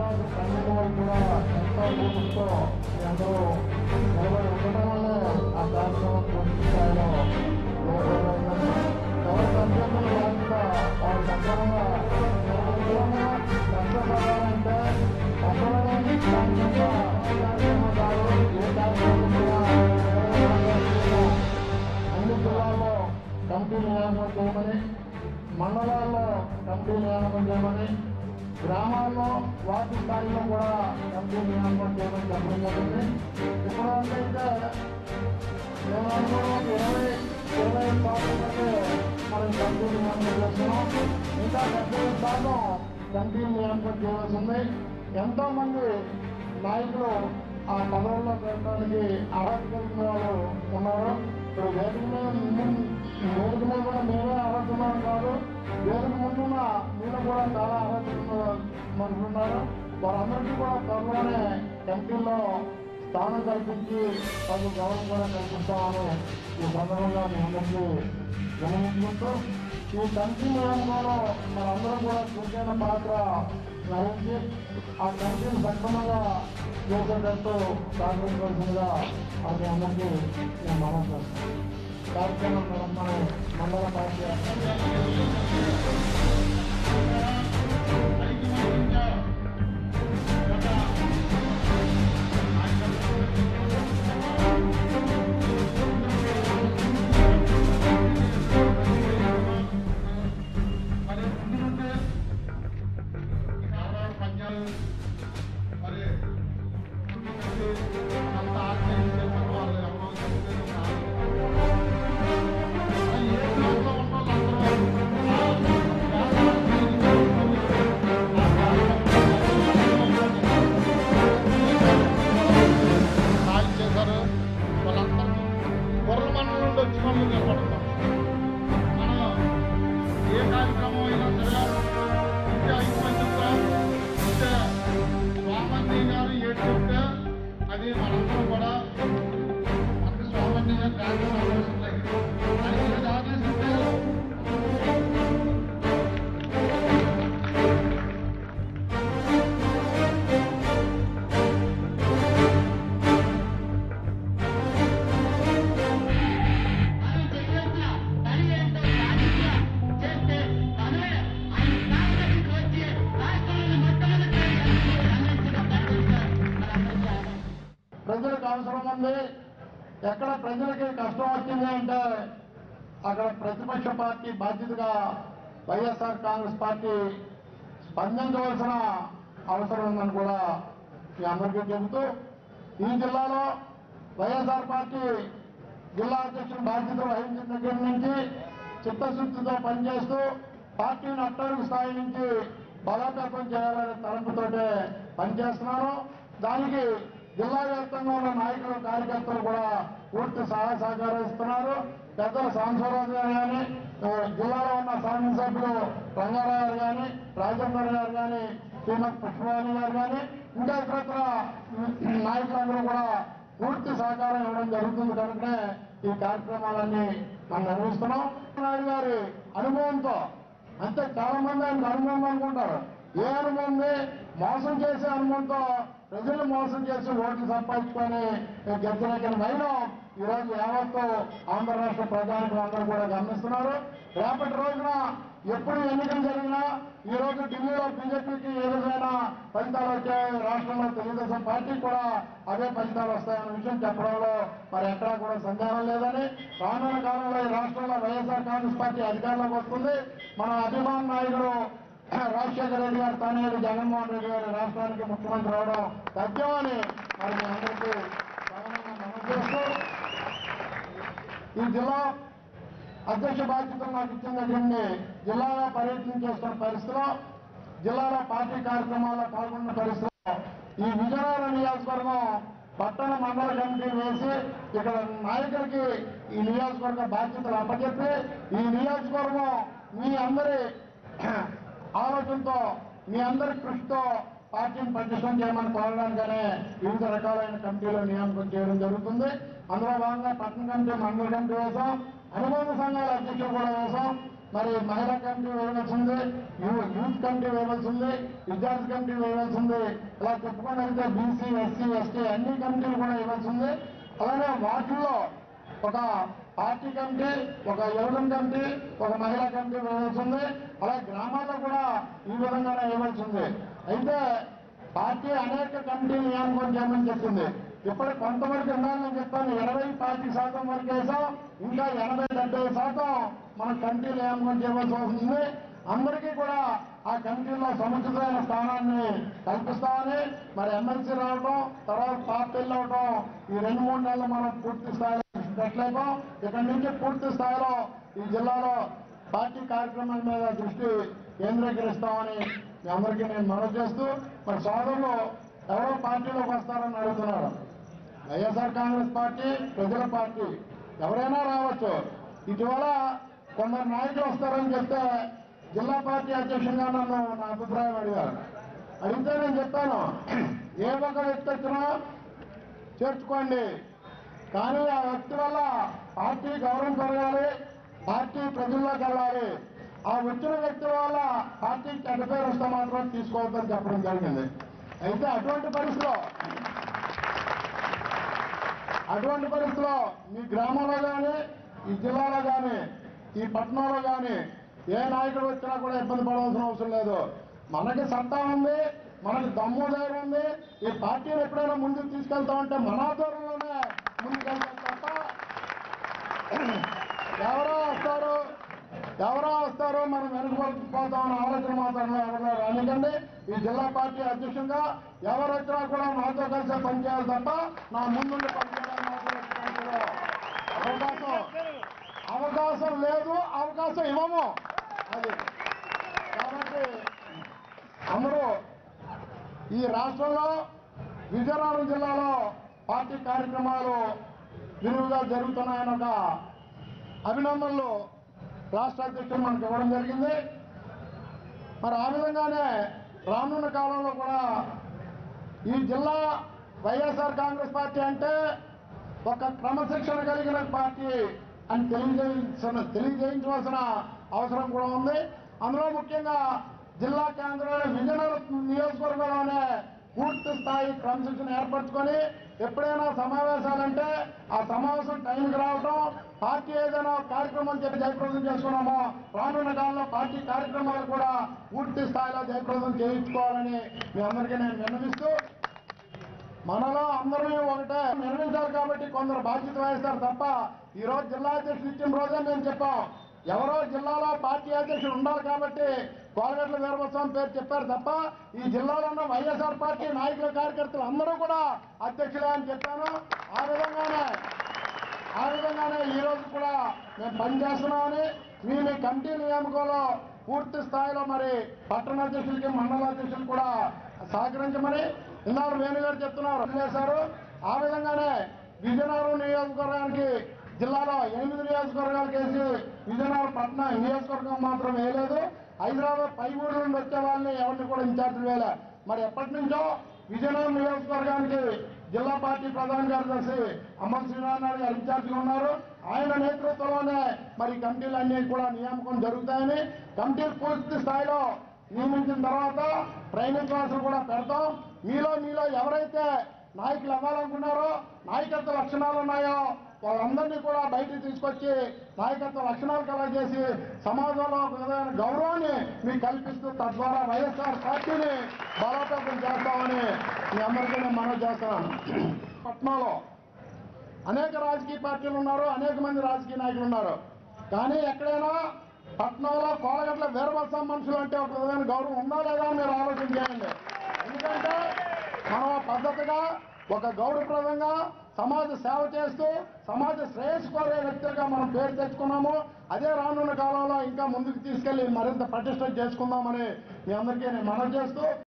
తర్వాత పన్నెండు వరకు కూడా ఎంతో ఓపికతో అందరూ నిలబడి ఉండటం వల్లే ఆ కార్యక్రమం పూర్తి స్థాయిలో ఎవరికి అభ్యర్థులు లేకుండా వారు సక్రమంగా కష్టపడాలంటే అసలు కార్యక్రమం కాదు. ఏ కార్యక్రమం కూడా అన్ని జిల్లాల్లో కమిటీ నియామకం చేయమని, మండలాల్లో కమిటీ నియామకం చేయమని, గ్రామాల్లో వార్డు స్థాయిలో కూడా కమిటీ నియామకం చేయమని చెప్పడం జరిగింది. ఇప్పటివరకైతే మేము అనుకోవడం 20 సంవత్సరాలకే మనం కమిటీ నియామకం చేస్తున్నాం. ఇంకా 70% కమిటీ నియామకం చేయవలసి ఉంది. ఎంతోమంది నాయకులు ఆ పదవుల్లో పెట్టడానికి అర్హత కలిగిన వాళ్ళు ఉన్నారు. ఇప్పుడు వేదిక మీద కూడా మేమే అర్హత ఉన్నాం కాదు, వేదిక ముందున్న మీరు కూడా చాలా అర్హత మనుషులు ఉన్నారు. వారందరికీ కూడా త్వరలోనే కమిటీల్లో స్థానం కల్పించి తగు గౌరవం కూడా కల్పిస్తామని ఈ సందర్భంగా మీ అందరికీ వినియోగించుకుంటూ ఈ కమిటీ నియామకంలో మనందరం కూడా చురుకైన పాత్ర వహించి ఆ కమిటీని సక్రమంగా చేసేటట్టు సహకరించవలసిందిగా అది అందరికీ నేను మనం చేస్తాను. కార్యక్రమం మన మండల పార్టీ అది మనందరూ కూడా మనకి స్వాతంత్ర్యంగా ప్రజలకు అవసరం ఉంది. ఎక్కడ ప్రజలకి కష్టం వచ్చింది అంటే అక్కడ ప్రతిపక్ష పార్టీ బాధ్యతగా వైఎస్ఆర్ కాంగ్రెస్ పార్టీ స్పందించవలసిన అవసరం ఉందని కూడా మీ అందరికీ చెబుతూ, ఈ జిల్లాలో వైఎస్ఆర్ పార్టీ జిల్లా అధ్యక్షుల బాధ్యత వహించిన దగ్గర నుంచి చిత్తశుద్ధితో పనిచేస్తూ పార్టీని అట్టడుగు స్థాయి నుంచి బలోపేతం చేయాలనే తలంపుతోటే పనిచేస్తున్నాను. దానికి జిల్లా వ్యాప్తంగా ఉన్న నాయకులు కార్యకర్తలు కూడా పూర్తి సహాయ సహకారం ఇస్తున్నారు. పెద్దల సాంసరాజు గారు కానీ, జిల్లాలో ఉన్న శాసనసభ్యులు రంగారావు గారు కానీ, రాజేందర్ గారు కానీ, శ్రీమతి పుష్పవాణి గారు కానీ, ఇంకా ఇతర నాయకులందరూ కూడా పూర్తి సహకారం ఇవ్వడం జరుగుతుంది. కనుకనే ఈ కార్యక్రమాలన్నీ మనం నిర్వహిస్తున్నాం. నాయుడు గారి అనుభవంతో, అంటే చాలా మంది ఆయనకు అనుభవం అనుకుంటారు. ఏ అనుభవం? మోసం చేసే అనుభవంతో ప్రజలు మోసం చేసి ఓట్లు సంపాదించుకొని గెలిచిన వైనం ఈరోజు యావత్తు ఆంధ్ర రాష్ట్ర ప్రజానికులు అందరూ కూడా గమనిస్తున్నారు. రేపటి రోజున ఎప్పుడు ఎన్నికలు జరిగినా ఈ రోజు ఢిల్లీలో బీజేపీకి ఏ విధమైన ఫలితాలు వచ్చాయి, రాష్ట్రంలో తెలుగుదేశం పార్టీకి కూడా అదే ఫలితాలు వస్తాయన్న విషయం చెప్పడంలో మరి ఎక్కడా కూడా సందేహం లేదని, రానున్న కాలంలో ఈ రాష్ట్రంలో వైఎస్ఆర్ కాంగ్రెస్ పార్టీ అధికారంలోకి వస్తుంది. మన అభిమాన నాయకుడు రాజశేఖర రెడ్డి గారు తనయుడు జగన్మోహన్ రెడ్డి గారు రాష్ట్రానికి ముఖ్యమంత్రి అవడం తథ్యమని మరి మీ అందరికీ మనం చేస్తూ, ఈ జిల్లా అధ్యక్ష బాధ్యతలు నాకు ఇచ్చిన దగ్గర జిల్లాలో పర్యటన చేస్తున్న పరిస్థితిలో, జిల్లాలో పార్టీ కార్యక్రమాల్లో పాల్గొన్న పరిస్థితిలో ఈ విజయనగరం నియోజకవర్గం పట్టణ మండల కమిటీ వేసి ఇక్కడ నాయకులకి ఈ నియోజకవర్గ బాధ్యతలు అప్పచెప్పి ఈ నియోజకవర్గం మీ అందరి ఆలోచనతో, మీ అందరి కృషితో పార్టీని పటిష్టం చేయమని కోరడానికనే వివిధ రకాలైన కమిటీలు నియామకం చేయడం జరుగుతుంది. అందులో భాగంగా పట్టణ కమిటీ, మండల కమిటీ వేసాం, అనుబంధ సంఘాల అధ్యక్షులు కూడా వేసాం. మరి మహిళా కమిటీ వేయవలసి ఉంది, యూత్ కమిటీ వేయవలసి ఉంది, విద్యార్థి కమిటీ వేయవలసి ఉంది. ఇలా చెప్పుకొని వెళ్తే బీసీ, ఎస్సీ, ఎస్టీ అన్ని కమిటీలు కూడా ఇవ్వాల్సి ఉంది. అలానే వాటిల్లో ఒక పార్టీ కమిటీ, ఒక యువజన కమిటీ, ఒక మహిళా కమిటీ వేయవలసి ఉంది. అలాగే గ్రామాల్లో కూడా ఈ విధంగానే ఇవ్వాల్సి ఉంది. అయితే పార్టీ అనేక కమిటీ నియామకం చేయమని చెప్పింది. ఇప్పుడు కొంతవరకు ఉండాలని చెప్పాను, 20-40% వరకు వేసాం, ఇంకా 80-70% మనం కమిటీ నియామకం చేయవలసి వస్తుంది. అందరికీ కూడా ఆ కమిటీలో సముచితమైన స్థానాన్ని కల్పిస్తామని, మరి ఎమ్మెల్సీ రావడం, తర్వాత పార్టీలు అవడం, ఈ 2-3 నెలలు మనం పూర్తి స్థాయిలో పెట్టలేము. ఇక్కడి నుంచి పూర్తి స్థాయిలో ఈ జిల్లాలో పార్టీ కార్యక్రమాల మీద దృష్టి కేంద్రీకరిస్తామని మీ అందరికీ నేను మనవి చేస్తూ, మరి సోదరులు ఎవరో పార్టీలోకి వస్తారని అడుగుతున్నారు. వైఎస్ఆర్ కాంగ్రెస్ పార్టీ ప్రజల పార్టీ, ఎవరైనా రావచ్చు. ఇటీవల కొందరు నాయకులు వస్తారని చెప్తే జిల్లా పార్టీ అధ్యక్షుడిగా నన్ను నా అభిప్రాయం అడిగారు. అడిగితే నేను చెప్పాను, ఏ ఒక్క వ్యక్తి వచ్చినా చేర్చుకోండి, కానీ ఆ వ్యక్తి వల్ల పార్టీ గౌరవం పెరగాలి, పార్టీ ప్రజల్లోకి వెళ్ళాలి. ఆ వచ్చిన వ్యక్తుల వల్ల పార్టీకి చెడ్డ పేరు వస్తే మాత్రం తీసుకోవద్దని చెప్పడం జరిగింది. అయితే అటువంటి పరిస్థితిలో మీ గ్రామంలో కానీ, ఈ జిల్లాలో కానీ, ఈ పట్టణంలో కానీ ఏ నాయకుడు వచ్చినా కూడా ఇబ్బంది పడవలసిన అవసరం లేదు. మనకి సత్తా ఉంది, మనకి దమ్ము ధైర్యం ఉంది. ఈ పార్టీని ఎప్పుడైనా ముందుకు తీసుకెళ్తామంటే మన ఆధ్వర్యంలోనే ముందుకెళ్తాం తప్ప ఎవరో వస్తారు మనం వెనుకపోతామని ఆలోచన మాత్రం ఎవరు ఎందుకంటే ఈ జిల్లా పార్టీ అధ్యక్షుడిగా ఎవరు వచ్చినా కూడా నాతో కలిసి పనిచేయాలి తప్ప నా ముందుండి పనిచేయడానికి అవకాశం లేదు, అవకాశం ఇవ్వము. అది కాబట్టి అందరూ ఈ రాష్ట్రంలో విజయనగరం జిల్లాలో పార్టీ కార్యక్రమాలు విరివిగా జరుగుతున్నాయని ఒక అభినందనలు రాష్ట్ర అధ్యక్షుడు మనకు ఇవ్వడం జరిగింది. మరి ఆ విధంగానే రానున్న కాలంలో కూడా ఈ జిల్లా వైఎస్ఆర్ కాంగ్రెస్ పార్టీ అంటే ఒక క్రమశిక్షణ కలిగిన పార్టీ అని తెలియజేయించవలసిన అవసరం కూడా ఉంది. అందులో ముఖ్యంగా జిల్లా కేంద్రంలో విజయనగరం నియోజకవర్గంలోనే పూర్తి స్థాయి క్రమశిక్షణ ఏర్పరచుకొని ఎప్పుడైనా సమావేశాలంటే ఆ సమావేశం టైంకి రావటం, పార్టీ ఏదైనా కార్యక్రమం చెప్పి జయప్రదం చేసుకున్నామో రానున్న కాలంలో పార్టీ కార్యక్రమాలు కూడా పూర్తి స్థాయిలో జయప్రదం చేయించుకోవాలని మీ అందరికీ నేను విన్నవిస్తూ, మనలో అందరూ ఒకటే నిర్మించాలి కాబట్టి కొందరు బాధ్యత వహిస్తారు తప్ప ఈరోజు జిల్లా అధ్యక్షుడు ఇచ్చిన రోజే మేము చెప్పాం, ఎవరో జిల్లాలో పార్టీ అధ్యక్షుడు ఉండాలి కాబట్టి కోలగట్ల వీరభద్రస్వామి పేరు చెప్పారు తప్ప ఈ జిల్లాలో ఉన్న వైఎస్ఆర్ పార్టీ నాయకుల కార్యకర్తలు అందరూ కూడా అధ్యక్షులే అని చెప్పాను. ఆ విధంగానే ఈ రోజు కూడా మేము పనిచేస్తున్నామని మీ కమిటీ నియామకంలో పూర్తి స్థాయిలో మరి పట్టణ అధ్యక్షులకి, మండల అధ్యక్షులు కూడా సహకరించమని ఇన్నాళ్ళు వేణుగారు చెప్తున్నారు వదిలేశారు. ఆ విధంగానే విజయనగరం నియోజకవర్గానికి జిల్లాలో 8 నియోజకవర్గాలకు వేసి విజయనగరం పట్టణ నియోజకవర్గం మాత్రం వేయలేదు. హైదరాబాద్ పై ఊరు నుండి వచ్చే వాళ్ళని ఎవరిని కూడా ఇన్ఛార్జీలు వేయలే. మరి ఎప్పటి నుంచో విజయనగరం నియోజకవర్గానికి జిల్లా పార్టీ ప్రధాన కార్యదర్శి అమ్మ శ్రీనారాయణ గారు ఇన్ఛార్జిగా ఉన్నారు. ఆయన నేతృత్వంలోనే మరి కమిటీలన్నీ కూడా నియామకం జరుగుతాయని, కమిటీలు పూర్తి స్థాయిలో నియమించిన తర్వాత ట్రైనింగ్ క్లాసులు కూడా పెడతాం. మీలో ఎవరైతే నాయకులు అవ్వాలనుకున్నారో, నాయకత్వ లక్షణాలు ఉన్నాయో వాళ్ళందరినీ కూడా బయటికి తీసుకొచ్చి నాయకత్వ లక్షణాలు కలగజేసి సమాజంలో ఒక విధమైన గౌరవాన్ని మీకు కల్పిస్తూ తద్వారా వైఎస్ఆర్ పార్టీని బలోపేతం చేస్తామని మీ అందరికీ నేను మనవి చేస్తున్నాను. పట్నంలో అనేక రాజకీయ పార్టీలు ఉన్నారు, అనేక మంది రాజకీయ నాయకులు ఉన్నారు. కానీ ఎక్కడైనా పట్నంలో కోలగట్ల వీరభద్రస్వామి మనుషులు అంటే ఒక విధమైన గౌరవం ఉందా లేదా అని మీరు ఆలోచన చేయండి. ఎందుకంటే మనం పద్ధతిగా ఒక గౌరవప్రదంగా సమాజ సేవ చేస్తూ సమాజ శ్రేయస్సు కోరే వ్యక్తులుగా మనం పేరు తెచ్చుకున్నాము. అదే రానున్న కాలంలో ఇంకా ముందుకు తీసుకెళ్లి మరింత పటిష్టం చేసుకుందామని మీ అందరికీ నేను మనవి చేస్తూ